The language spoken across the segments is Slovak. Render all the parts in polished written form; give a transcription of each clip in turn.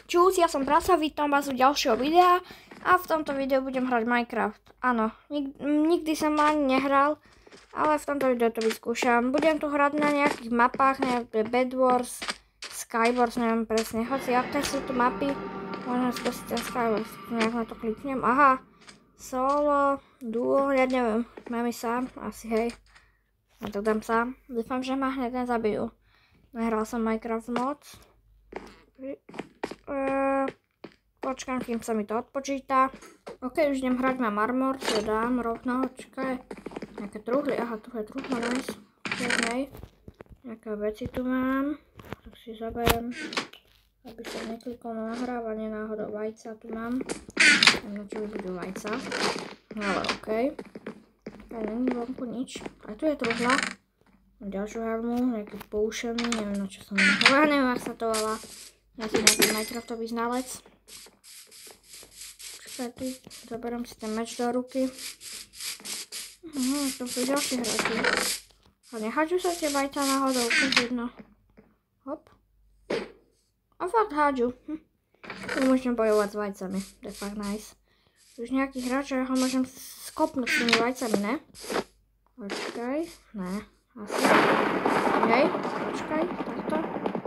Čus, ja som Prasa, vítam vás u ďalšieho videa a v tomto videu budem hrať Minecraft. Áno, nikdy som ani nehral, ale v tomto videu to vyskúšam. Budem tu hrať na nejakých mapách, nejaké Bed Wars, Skywars, neviem presne, hoci aké sú tu mapy. Môžem skúsiť ten Skywars, nejak na to kliknem. Aha, solo, duo, ja neviem, mám i sám, asi hej. Ja to dám sám, dúfam, že ma hneď nezabijú. Nehral som Minecraft moc. Počkám, kým sa mi to odpočíta. Ok, už idem hrať, mám armor, to dám rovno, čakaj. Nejaké truhly, aha, tu je truhla, nice. Nejaké veci tu mám, tak si zaberiem, aby som neklikol na nahrávanie, náhodou vajca tu mám. Neviem, čo budú vajca, ale ok. Aj není vonku nič, aj tu je truhla. Ďalšiu helmu, nejaký poušený, neviem na čo som ja neviem, ak sa to volá. Ja som nejaký Minecraftový znalec. Počkaj tu, zaberám si ten meč do ruky. To sú ďalší hráči. A nehádžu sa tie vajca náhodou, keď jedno. Hop. A fakt hádžu. Tu môžem bojovať s vajcami, to je fakt nice. Už nejaký hráč, ja ho môžem skopnúť s tými vajcami, ne? Počkaj, ne, asi. Hej, počkaj, takto.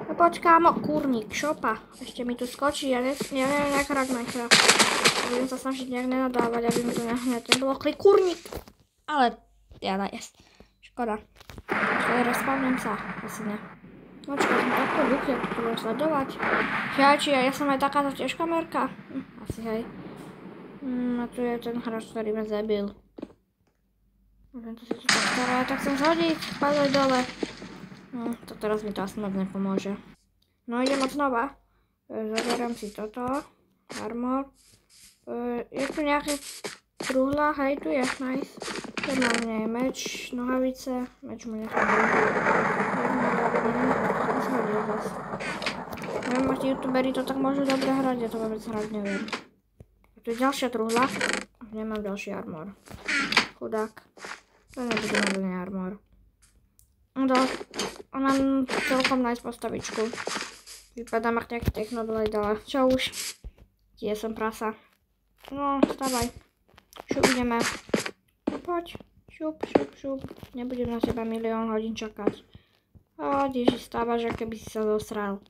No počkám, kurník, šopa. Ešte mi tu skočí, ja neviem jak hrať Minecraft. Budem sa snažiť nejak nenadávať, aby mi to nehneď neblokli. Kurník! Ale, jada, jest. Škoda. Počkaj, respawnem sa, asi ne. Počkaj, som takto duchne, tu budem sledovať. Ja som aj takáto tiež kamerka. Asi hej. A tu je ten hráč, ktorý ma zabil. Môžem to si tu tak starať, tak chcem zhodiť, padaj dole. To teraz mi to asi moc nepomôže. No idem od znova. Zaberám si toto. Armor. Je tu nejaké truhla, hej, tu je, nice. Tu mám nej meč, nohavice. Meč mu nechám. Neviem, ak youtuberi to tak môžu dobre hrať, ja to vôbec hrať neviem. Tu je ďalšia truhla. Nemám ďalší armor. Chudák. To nebude mať len armor. Mám celkom nice postavičku. Vypadám ako nejaký Technoblade, ale čo už. Tie som Prasa. No, vstávaj. Šup, ideme. No poď. Šup. Nebudem na teba milión hodín čakať. Ježi, stávaš, aké by si sa dosral.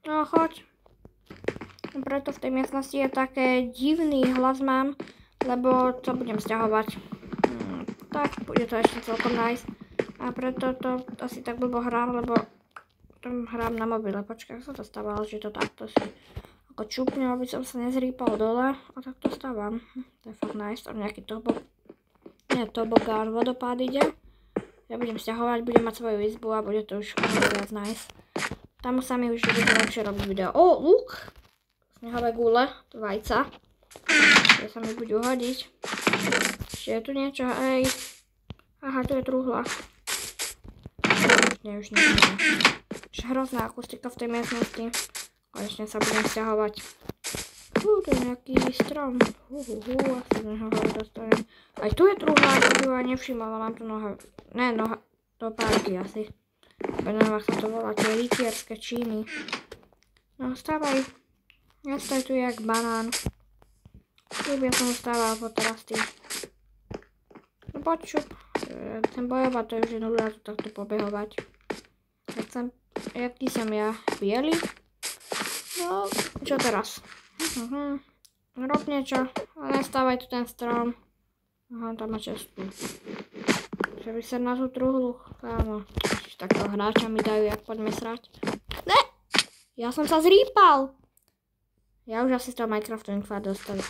No, choď. Preto v tej miestnosti je také divný hlas mám, lebo to budem sťahovať. Tak, bude to ešte celkom nice. A preto to asi tak blbo hrám, lebo tam hrám na mobile. Počkaj, ak sa to stávalo, že to takto si ako čupnem, aby som sa nezrýpal dole. A tak to stávam. To je fakt nice. Tam nejaký tobogán, vodopád ide. Ja budem sťahovať, budem mať svoju izbu a bude to už viac nice. Tam sa mi už bude lepšie robiť video. Luk! Snehové gule, vajca. Kde sa mi budú hodiť. Ešte je tu niečo, hej. Aha, tu je truhla. Už nie. Hrozná akustika v tej miestnosti. Konečne sa budem sťahovať. Tu je nejaký strom. Asi nehovorí dostanem. Aj tu je truhla, ja som ju aj nevšimala, mám tu noha. Ne, noha, to párky asi. Neviem, ak sa to volá, tie rytierské číny. No, stávaj. Ja stoj tu jak banán. Tu by som stával po teraz tým. No poď šup. Chcem bojovať, to je už nuda tu takto pobehovať. Jaký som ja? Bielý? No, čo teraz? Rob niečo, ale nestávaj tu ten strom. Aha, tam má čestu. Že by sa na tú truhlu, kámo. Takého hráča mi dajú, jak poďme srať. Ne! Ja som sa zrýpal! Ja už asi z toho Minecraftu info dostali.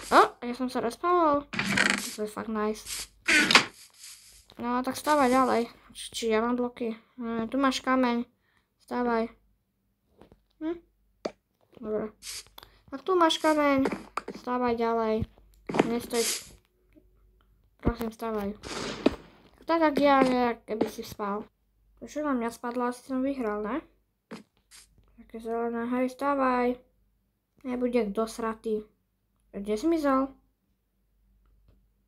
Ja som sa rozpával. To je fakt nice. No, tak stávaj ďalej. Či ja mám bloky? Tu máš kameň. Stávaj. Dobre. Tak tu máš kameň. Stávaj ďalej. Nestoj. Prosím, stávaj. Tak ak ja, nejak, keby si spal. Čo na mňa spadlo? Asi som vyhral, ne? Také zelené. Hej, stávaj. Nebude kto sratý. Kde si zmizol?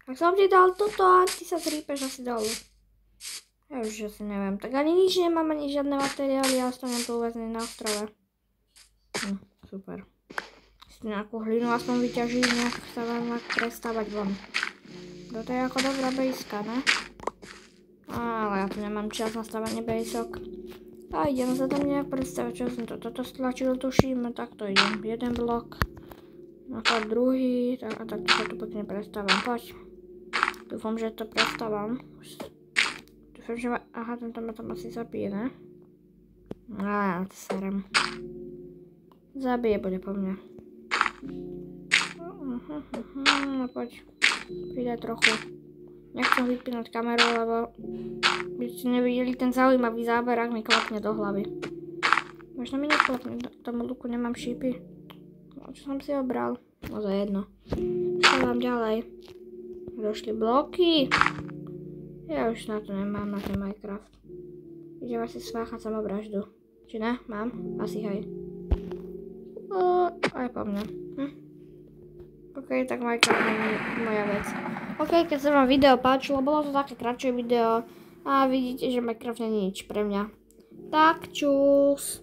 Tak som ti dal toto a ty sa zrípeš asi dolu. Ja už asi neviem. Tak ani nič nemám, ani žiadne materiály, ja ostanem tu uväznený na ostrove. Super. Si nejakú hlinu aspoň vyťaží, nejak sa vám prestávať von. Toto je ako dobrá bejska, ne? Ale ja tu nemám čas na stavanie bejsok. A idem sa tam nejak predstaviť, čo som toto stlačil, tuším, tak to idem. Jeden blok, nakon druhý, tak, a tak sa tu pekne prestávam. Poď. Dúfam, že to prestávam. Dúfam, že aha, tento ma tam asi zabije, ne? Á, to serem. Zabije, bude po mne. No poď. Pridaj trochu. Nechcem vypínať kameru, lebo by ste nevideli ten zaujímavý záber, ak mi klapne do hlavy. Možno mi neklapne, k tomu luku nemám šípy. No, čo som si obral? No za jedno. Stávam ďalej. Došli bloky. Ja už na to nemám, na ten Minecraft. Idem asi sváchať samovraždu. Či ne? Mám? Asi hej. Aj po mne. OK, tak Minecraft nie je moja vec. OK, keď sa vám video páčilo, bolo to také kratšie video a vidíte, že Minecraft nie je nič pre mňa. Tak čus.